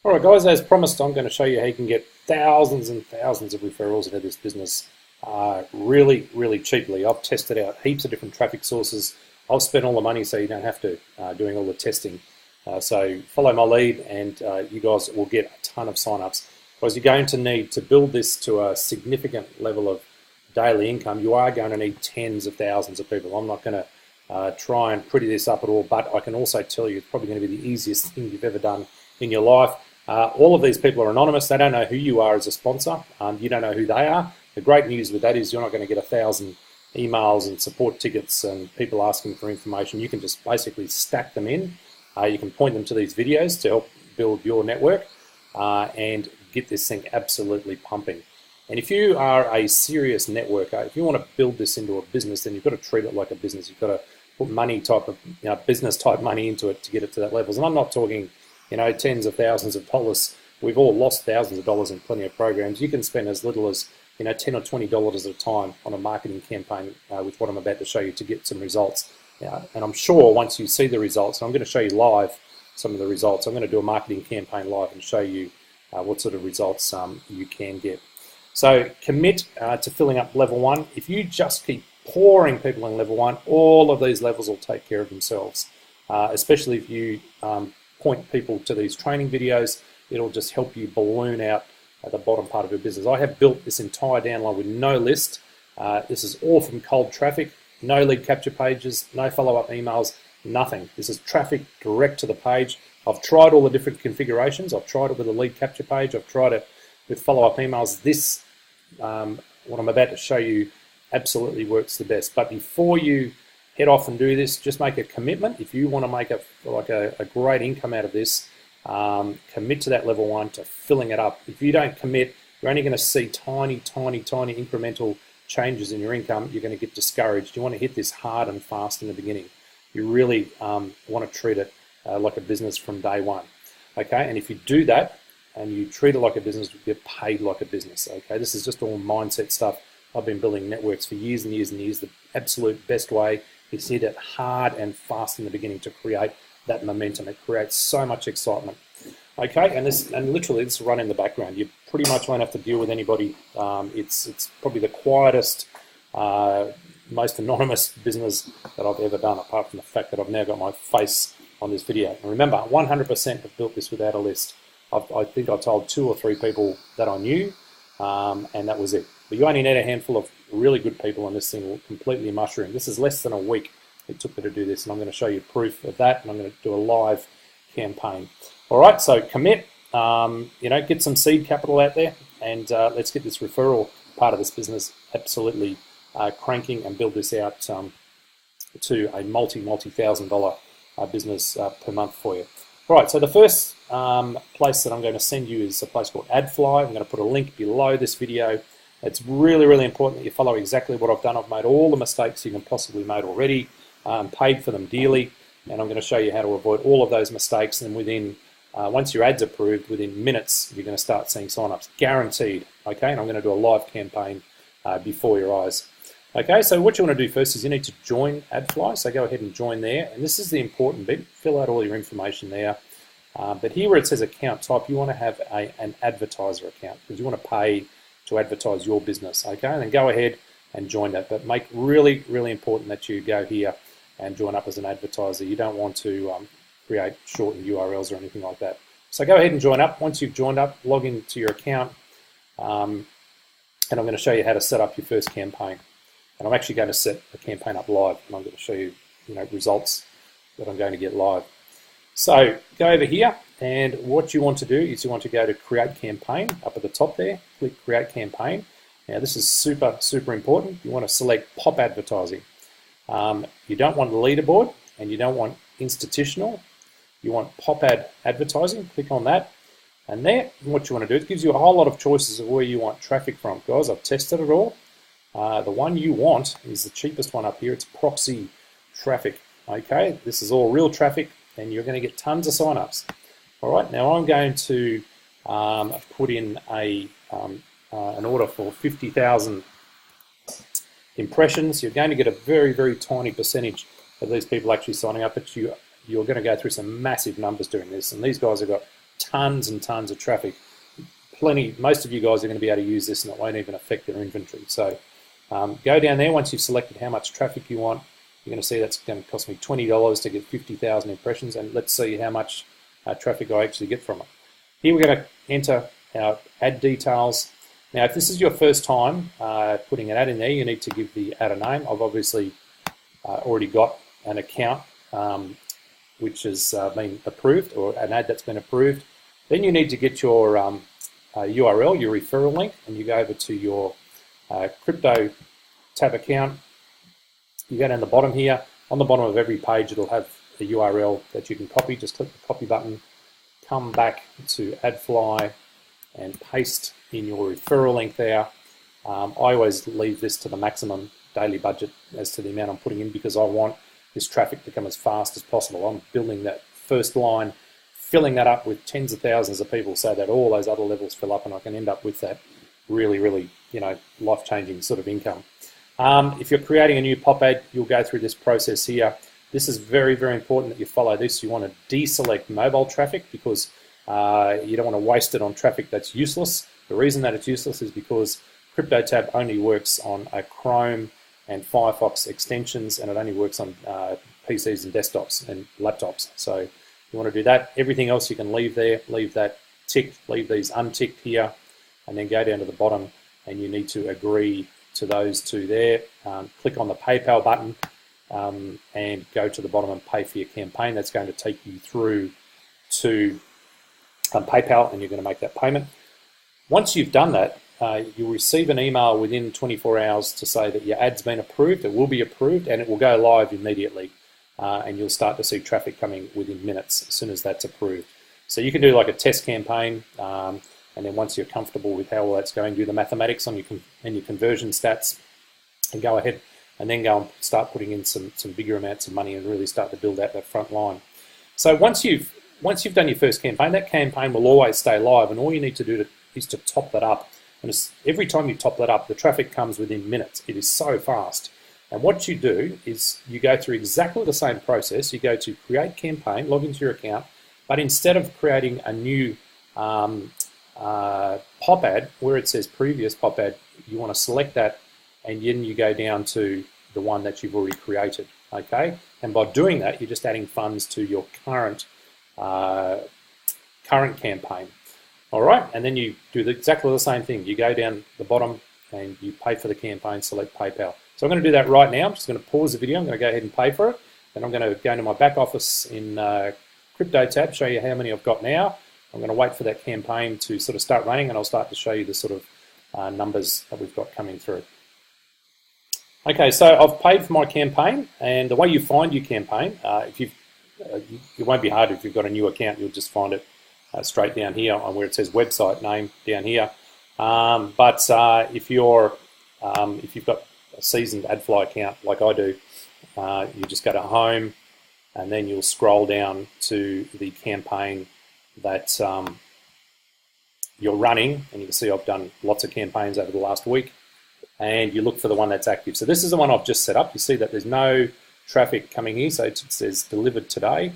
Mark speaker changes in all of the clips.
Speaker 1: All right, guys, as promised, I'm going to show you how you can get thousands and thousands of referrals into this business really, really cheaply. I've tested out heaps of different traffic sources. I'll spend all the money so you don't have to doing all the testing. So follow my lead and you guys will get a ton of signups. Because you're going to need to build this to a significant level of daily income. You are going to need tens of thousands of people. I'm not going to try and pretty this up at all, but I can also tell you it's probably going to be the easiest thing you've ever done in your life. All of these people are anonymous. They don't know who you are as a sponsor. You don't know who they are. The great news with that is you're not going to get 1,000 emails and support tickets and people asking for information. You can just basically stack them in. You can point them to these videos to help build your network and get this thing absolutely pumping. And if you are a serious networker, if you want to build this into a business, then you've got to treat it like a business. You've got to put money type of, business type money into it to get it to that level. And I'm not talking tens of thousands of dollars. We've all lost thousands of dollars in plenty of programs. You can spend as little as $10 or $20 at a time on a marketing campaign with what I'm about to show you to get some results. And I'm sure once you see the results, and I'm going to show you live some of the results. I'm going to do a marketing campaign live and show you what sort of results you can get. So commit to filling up level 1. If you just keep pouring people in level 1, all of these levels will take care of themselves, especially if you point people to these training videos. It'll just help you balloon out at the bottom part of your business. I have built this entire downline with no list. This is all from cold traffic, no lead capture pages, no follow-up emails, nothing. This is traffic direct to the page. I've tried all the different configurations. I've tried it with a lead capture page. I've tried it with follow-up emails. This, what I'm about to show you, absolutely works the best. But before you head off and do this, just make a commitment. If you want to make a great income out of this, commit to that level 1 to filling it up. If you don't commit, you're only going to see tiny incremental changes in your income. You're going to get discouraged. You want to hit this hard and fast in the beginning. You really want to treat it like a business from day one. Okay, and if you do that and you treat it like a business, you get paid like a business. Okay, this is just all mindset stuff. I've been building networks for years and years and years. The absolute best way is hit it hard and fast in the beginning to create that momentum. It creates so much excitement. Okay, and literally this will run in the background. You pretty much won't have to deal with anybody. It's probably the quietest, most anonymous business that I've ever done, apart from the fact that I've now got my face on this video. And remember, 100% have built this without a list. I think I told 2 or 3 people that I knew, and that was it. But you only need a handful of really good people, and this thing will completely mushroom. This is less than a week it took me to do this, and I'm going to show you proof of that, and I'm going to do a live campaign. All right, so commit, get some seed capital out there, and let's get this referral part of this business absolutely cranking and build this out to a multi-$1,000 business per month for you. All right, so the first place that I'm going to send you is a place called AdFly. I'm going to put a link below this video. It's really, really important that you follow exactly what I've done. I've made all the mistakes you can possibly make already, paid for them dearly, and I'm going to show you how to avoid all of those mistakes. And within, once your ad's approved, within minutes, you're going to start seeing signups, guaranteed. Okay, and I'm going to do a live campaign before your eyes. Okay, so what you want to do first is you need to join AdFly. So go ahead and join there, and this is the important bit. Fill out all your information there. But here where it says account type, you want to have an advertiser account because you want to pay to advertise your business. Okay, and then go ahead and join that. But make really, really important that you go here and join up as an advertiser. You don't want to create shortened URLs or anything like that. So go ahead and join up. Once you've joined up, log into your account, and I'm going to show you how to set up your first campaign. And I'm actually going to set the campaign up live, and I'm going to show you, results that I'm going to get live. So go over here, and what you want to do is you want to go to Create Campaign up at the top there. Click Create Campaign. Now this is super, super important. You want to select Pop Advertising. You don't want leaderboard, and you don't want institutional. You want Pop Ad Advertising. Click on that. And there, what you want to do, it gives you a whole lot of choices of where you want traffic from. Guys, I've tested it all. The one you want is the cheapest one up here. It's proxy traffic. Okay, this is all real traffic, and you're going to get tons of signups. All right, now I'm going to put in an order for 50,000 impressions. You're going to get a very, very tiny percentage of these people actually signing up, but you're going to go through some massive numbers doing this. And these guys have got tons and tons of traffic. Most of you guys are going to be able to use this and it won't even affect your inventory. So go down there. Once you've selected how much traffic you want, you're going to see that's going to cost me $20 to get 50,000 impressions, and let's see how much traffic I actually get from it. Here we're going to enter our ad details. Now, if this is your first time putting an ad in there, you need to give the ad a name. I've obviously already got an account which has been approved, or an ad that's been approved. Then you need to get your URL, your referral link, and you go over to your crypto tab account. You go down the bottom here. On the bottom of every page, it'll have a URL that you can copy. Just click the copy button, come back to AdFly, and paste in your referral link there. I always leave this to the maximum daily budget as to the amount I'm putting in, because I want this traffic to come as fast as possible. I'm building that first line, filling that up with tens of thousands of people so that all those other levels fill up and I can end up with that really, really, life-changing sort of income. If you're creating a new pop ad, you'll go through this process here. This is very, very important that you follow this. You want to deselect mobile traffic because you don't want to waste it on traffic that's useless. The reason that it's useless is because Crypto Tab only works on a Chrome and Firefox extensions, and it only works on PCs and desktops and laptops. So you want to do that. Everything else you can leave there, leave that ticked, leave these unticked here, and then go down to the bottom and you need to agree to those two there. Click on the PayPal button and go to the bottom and pay for your campaign. That's going to take you through to PayPal, and you're going to make that payment. Once you've done that, you'll receive an email within 24 hours to say that your ad's been approved. It will be approved and it will go live immediately, and you'll start to see traffic coming within minutes as soon as that's approved. So you can do like a test campaign, and then once you're comfortable with how well that's going, do the mathematics on your conversion stats, and go ahead and then go and start putting in some bigger amounts of money and really start to build out that front line. So once you've done your first campaign, that campaign will always stay live, and all you need to do is to top that up. And every time you top that up, the traffic comes within minutes. It is so fast. And what you do is you go through exactly the same process. You go to create campaign, log into your account, but instead of creating a new pop ad where it says previous pop ad, you want to select that, and then you go down to the one that you've already created. Okay, and by doing that, you're just adding funds to your current campaign. All right, and then you do exactly the same thing. You go down the bottom and you pay for the campaign, select PayPal. So I'm going to do that right now. I'm just going to pause the video. I'm going to go ahead and pay for it. Then I'm going to go into my back office in Crypto Tab, show you how many I've got now. I'm going to wait for that campaign to sort of start running, and I'll start to show you the sort of numbers that we've got coming through. Okay, so I've paid for my campaign, and the way you find your campaign, it won't be hard if you've got a new account. You'll just find it straight down here on where it says website name down here. But if you've got a seasoned AdFly account like I do, you just go to home, and then you'll scroll down to the campaign that you're running, and you can see I've done lots of campaigns over the last week, and you look for the one that's active. So this is the one I've just set up. You see that there's no traffic coming here, so it says delivered today.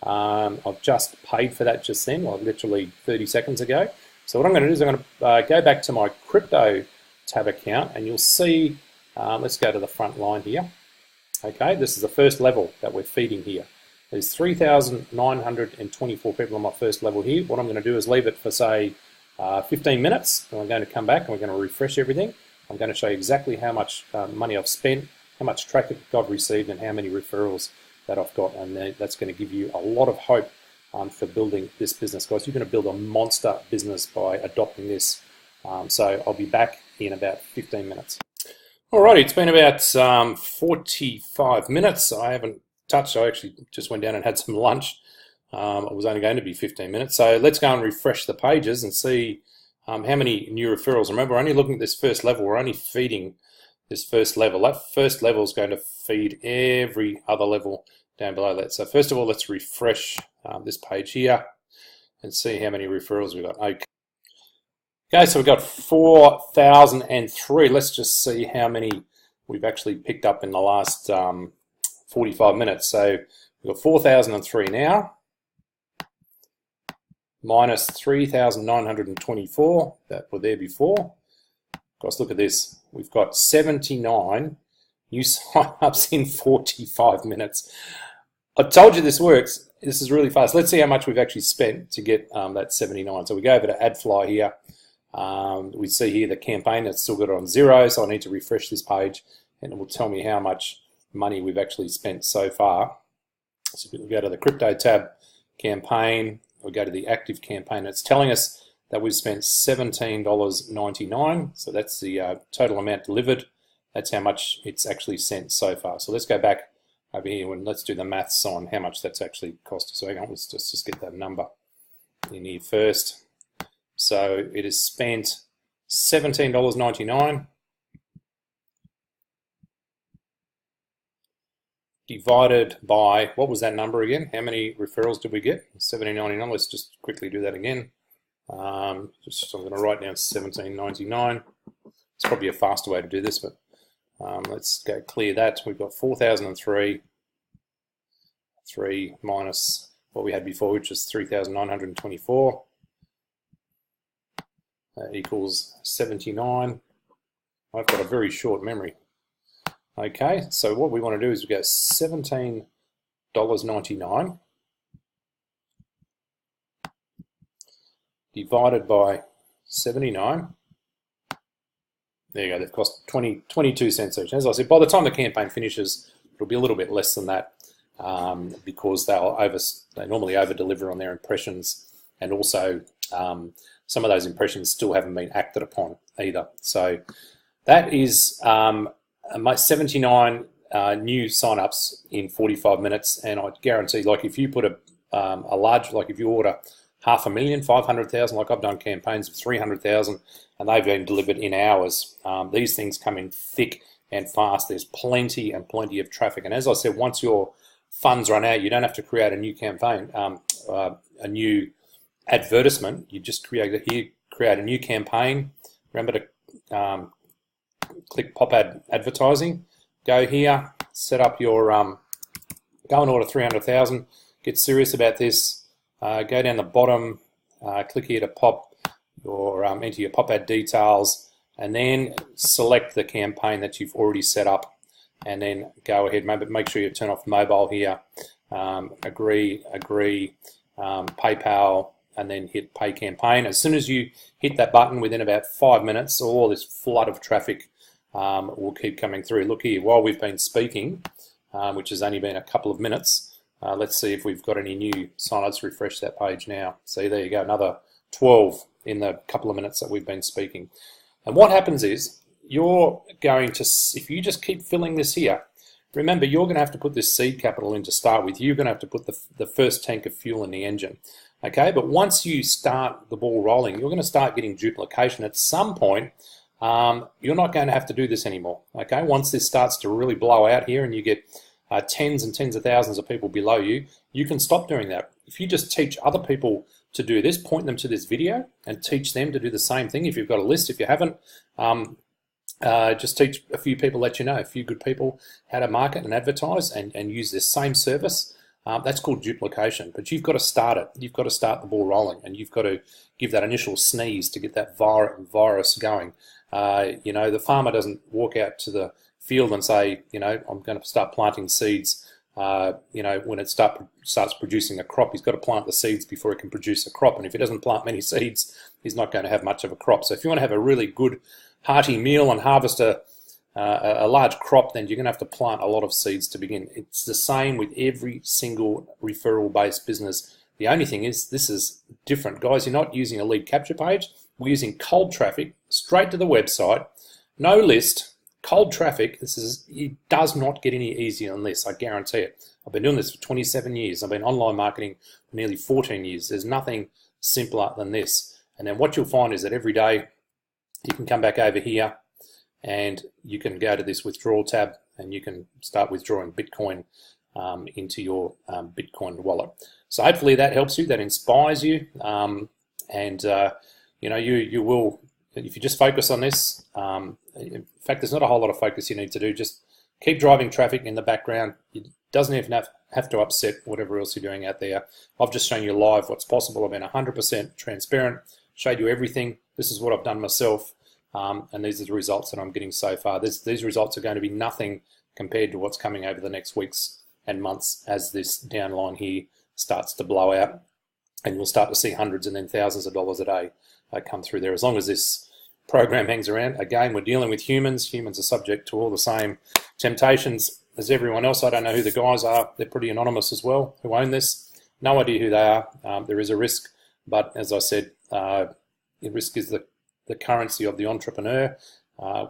Speaker 1: I've just paid for that just then, like literally 30 seconds ago. So what I'm going to do is I'm going to go back to my Crypto Tab account, and you'll see, let's go to the front line here. Okay, this is the first level that we're feeding here. There's 3,924 people on my first level here. What I'm going to do is leave it for, say, 15 minutes, and I'm going to come back and we're going to refresh everything. I'm going to show you exactly how much money I've spent, how much traffic I've received, and how many referrals that I've got, and that's going to give you a lot of hope for building this business, guys. You're going to build a monster business by adopting this. So I'll be back in about 15 minutes. Alrighty, it's been about 45 minutes. I haven't touched. I actually just went down and had some lunch. It was only going to be 15 minutes. So let's go and refresh the pages and see how many new referrals. Remember, we're only looking at this first level. We're only feeding this first level. That first level is going to feed every other level down below that. So first of all, let's refresh this page here and see how many referrals we've got. Okay, so we've got 4,003. Let's just see how many we've actually picked up in the last 45 minutes. So we've got 4,003 now. minus 3,924 that were there before. Guys, look at this. We've got 79 new sign-ups in 45 minutes. I told you this works. This is really fast. Let's see how much we've actually spent to get that 79. So we go over to AdFly here. We see here the campaign that's still got it on 0, so I need to refresh this page and it will tell me how much money we've actually spent so far. So we'll go to the crypto tab, campaign, we'll go to the active campaign. It's telling us that we've spent $17.99, so that's the total amount delivered. That's how much it's actually sent so far. So let's go back over here and let's do the maths on how much that's actually cost. So hang on, let's just get that number in here first. So it has spent $17.99 divided by, what was that number again? How many referrals did we get? $17.99. Let's just quickly do that again. I'm going to write down $17.99. It's probably a faster way to do this, but let's go clear that. We've got 4,003, 3 minus what we had before, which is 3,924. Equals 79. I've got a very short memory. Okay, so what we want to do is we go $17.99 divided by 79. There you go, they've cost 22 cents each. As I said, by the time the campaign finishes, it'll be a little bit less than that because they normally over-deliver on their impressions, and also some of those impressions still haven't been acted upon either. So that is 79 new sign-ups in 45 minutes, and I guarantee, like if you put a large, like if you order 500,000, 500,000, like I've done campaigns of 300,000, and they've been delivered in hours. These things come in thick and fast. There's plenty and plenty of traffic, and as I said, once your funds run out, you don't have to create a new campaign, a new advertisement. You just create a new campaign. Remember to click pop ad advertising. Go here, set up your go and order 300,000. Get serious about this. Go down the bottom, click here to pop your enter your pop ad details, and then select the campaign that you've already set up, and then go ahead. Make sure you turn off mobile here. Agree, PayPal, and then hit pay campaign. As soon as you hit that button, within about 5 minutes, all this flood of traffic will keep coming through. Look here, while we've been speaking, which has only been a couple of minutes, let's see if we've got any new sign-ups. Refresh that page now. See, there you go, another 12 in the couple of minutes that we've been speaking. And what happens is, you're going to, if you just keep filling this here, remember, you're going to have to put this seed capital in to start with. You're going to have to put the first tank of fuel in the engine. Okay, but once you start the ball rolling, you're going to start getting duplication. At some point, you're not going to have to do this anymore. Okay, once this starts to really blow out here and you get tens and tens of thousands of people below you, you can stop doing that. If you just teach other people to do this, point them to this video and teach them to do the same thing. If you've got a list, if you haven't, just teach a few people, let you know, a few good people how to market and advertise and use this same service. That's called duplication, but you've got to start it. You've got to start the ball rolling, and you've got to give that initial sneeze to get that virus going. You know, the farmer doesn't walk out to the field and say, you know, I'm going to start planting seeds. You know, when it starts producing a crop, he's got to plant the seeds before it can produce a crop. And if he doesn't plant many seeds, he's not going to have much of a crop. So if you want to have a really good, hearty meal and harvest a large crop, then you're going to have to plant a lot of seeds to begin. It's the same with every single referral-based business. The only thing is, this is different. Guys, you're not using a lead capture page. We're using cold traffic straight to the website. No list, cold traffic. It does not get any easier than this, I guarantee it. I've been doing this for 27 years. I've been online marketing for nearly 14 years. There's nothing simpler than this. And then what you'll find is that every day you can come back over here and you can go to this withdrawal tab and you can start withdrawing Bitcoin into your Bitcoin wallet. So hopefully that helps you, that inspires you, and you know, you will, if you just focus on this. In fact, there's not a whole lot of focus you need to do. Just keep driving traffic in the background. It doesn't even have to upset whatever else you're doing out there. I've just shown you live what's possible. I've been 100% transparent, showed you everything. This is what I've done myself, and these are the results that I'm getting so far. These results are going to be nothing compared to what's coming over the next weeks and months as this downline here starts to blow out, and you'll start to see hundreds and then thousands of dollars a day come through there. As long as this program hangs around, again, we're dealing with humans. Humans are subject to all the same temptations as everyone else. I don't know who the guys are. They're pretty anonymous as well, who own this. No idea who they are. There is a risk, but as I said, the risk is the currency of the entrepreneur.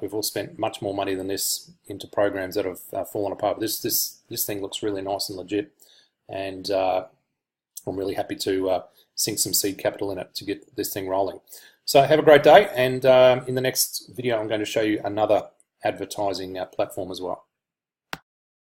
Speaker 1: We've all spent much more money than this into programs that have fallen apart. This thing looks really nice and legit, and I'm really happy to sink some seed capital in it to get this thing rolling. So have a great day, and in the next video I'm going to show you another advertising platform as well.